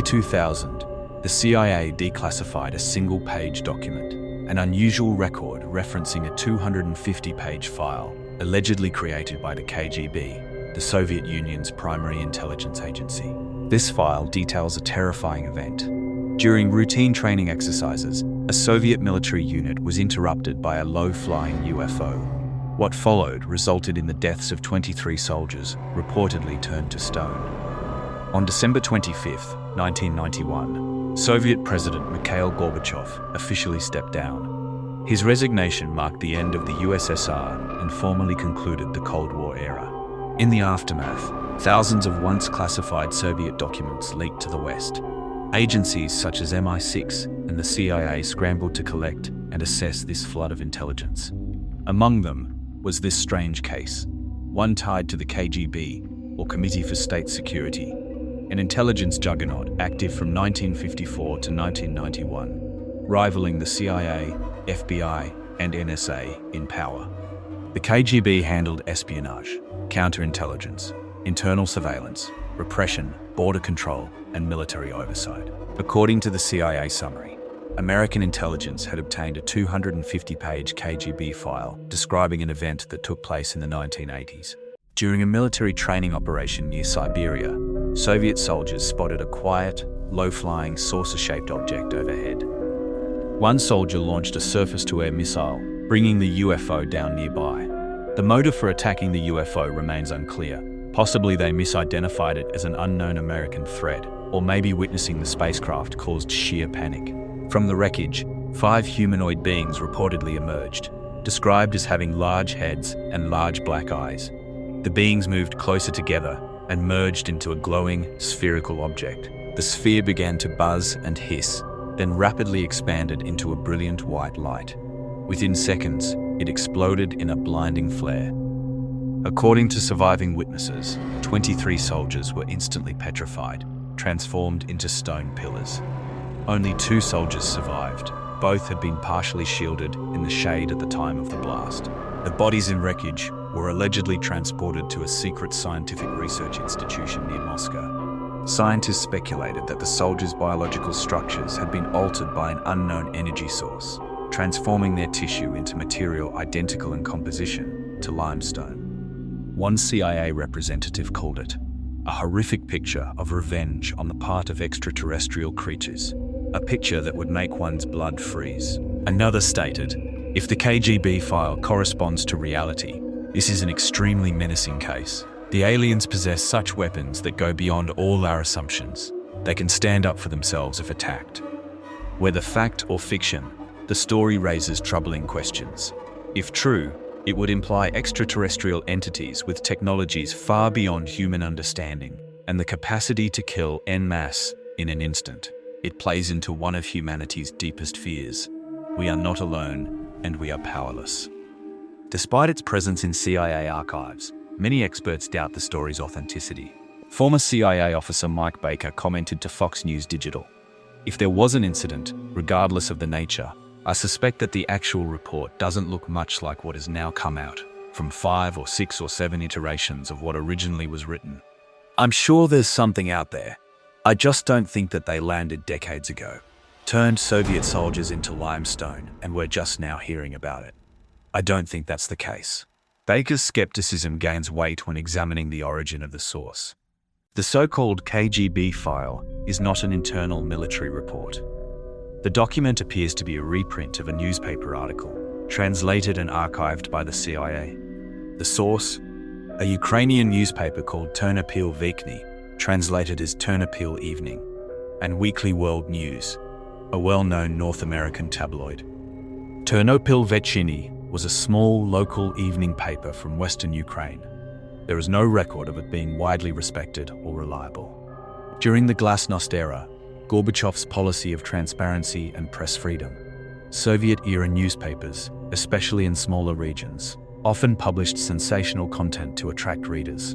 2000, the CIA declassified a single-page document, an unusual record referencing a 250-page file allegedly created by the KGB, the Soviet Union's primary intelligence agency. This file details a terrifying event. During routine training exercises, a Soviet military unit was interrupted by a low-flying UFO. What followed resulted in the deaths of 23 soldiers, reportedly turned to stone. On December 25, 1991, Soviet President Mikhail Gorbachev officially stepped down. His resignation marked the end of the USSR and formally concluded the Cold War era. In the aftermath, thousands of once classified Soviet documents leaked to the West. Agencies such as MI6 and the CIA scrambled to collect and assess this flood of intelligence. Among them was this strange case, one tied to the KGB, or Committee for State Security, an intelligence juggernaut active from 1954 to 1991, rivaling the CIA, FBI, and NSA in power. The KGB handled espionage, counterintelligence, internal surveillance, repression, border control, and military oversight. According to the CIA summary, American intelligence had obtained a 250-page KGB file describing an event that took place in the 1980s. During a military training operation near Siberia, Soviet soldiers spotted a quiet, low-flying, saucer-shaped object overhead. One soldier launched a surface-to-air missile, bringing the UFO down nearby. The motive for attacking the UFO remains unclear. Possibly they misidentified it as an unknown American threat, or maybe witnessing the spacecraft caused sheer panic. From the wreckage, 5 humanoid beings reportedly emerged, described as having large heads and large black eyes. The beings moved closer together and merged into a glowing, spherical object. The sphere began to buzz and hiss, then rapidly expanded into a brilliant white light. Within seconds, it exploded in a blinding flare. According to surviving witnesses, 23 soldiers were instantly petrified, transformed into stone pillars. Only 2 soldiers survived. Both had been partially shielded in the shade at the time of the blast. The bodies in wreckage were allegedly transported to a secret scientific research institution near Moscow. Scientists speculated that the soldiers' biological structures had been altered by an unknown energy source, transforming their tissue into material identical in composition to limestone. One CIA representative called it a horrific picture of revenge on the part of extraterrestrial creatures, a picture that would make one's blood freeze. Another stated, if the KGB file corresponds to reality, this is an extremely menacing case. The aliens possess such weapons that go beyond all our assumptions. They can stand up for themselves if attacked. Whether fact or fiction, the story raises troubling questions. If true, it would imply extraterrestrial entities with technologies far beyond human understanding and the capacity to kill en masse in an instant. It plays into one of humanity's deepest fears. We are not alone, and we are powerless. Despite its presence in CIA archives, many experts doubt the story's authenticity. Former CIA officer Mike Baker commented to Fox News Digital, "If there was an incident, regardless of the nature, I suspect that the actual report doesn't look much like what has now come out from 5 or 6 or 7 iterations of what originally was written. I'm sure there's something out there. I just don't think that they landed decades ago, turned Soviet soldiers into limestone, and we're just now hearing about it. I don't think that's the case." Baker's skepticism gains weight when examining the origin of the source. The so-called KGB file is not an internal military report. The document appears to be a reprint of a newspaper article, translated and archived by the CIA. The source? A Ukrainian newspaper called Ternopil Vykny, translated as Ternopil Evening, and Weekly World News, a well-known North American tabloid. Ternopil Vechyny was a small local evening paper from western Ukraine. There is no record of it being widely respected or reliable. During the Glasnost era, Gorbachev's policy of transparency and press freedom, Soviet-era newspapers, especially in smaller regions, often published sensational content to attract readers.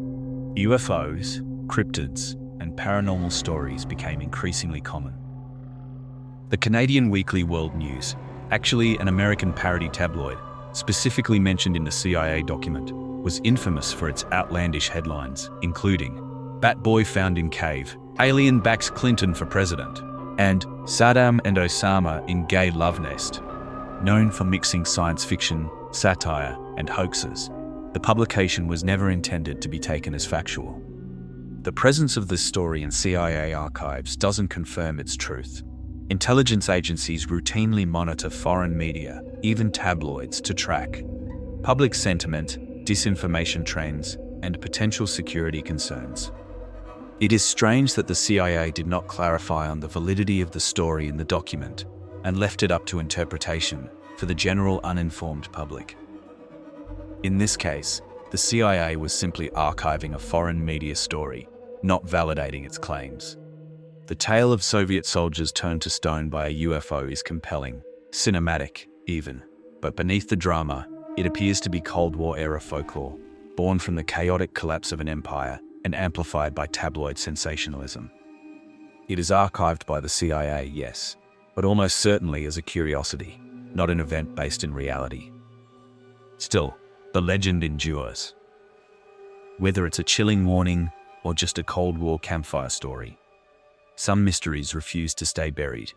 UFOs, cryptids, and paranormal stories became increasingly common. The Canadian Weekly World News, actually an American parody tabloid, specifically mentioned in the CIA document, was infamous for its outlandish headlines, including "Bat Boy found in cave, Alien backs Clinton for president, and Saddam and Osama in gay love nest. Known for mixing science fiction, satire, and hoaxes, the publication was never intended to be taken as factual. The presence of this story in CIA archives doesn't confirm its truth. Intelligence agencies routinely monitor foreign media, even tabloids, to track public sentiment, disinformation trends, and potential security concerns. It is strange that the CIA did not clarify on the validity of the story in the document and left it up to interpretation for the general uninformed public. In this case, the CIA was simply archiving a foreign media story, not validating its claims. The tale of Soviet soldiers turned to stone by a UFO is compelling, cinematic even, but beneath the drama, it appears to be Cold War-era folklore, born from the chaotic collapse of an empire and amplified by tabloid sensationalism. It is archived by the CIA, yes, but almost certainly as a curiosity, not an event based in reality. Still, the legend endures. Whether it's a chilling warning or just a Cold War campfire story, some mysteries refuse to stay buried.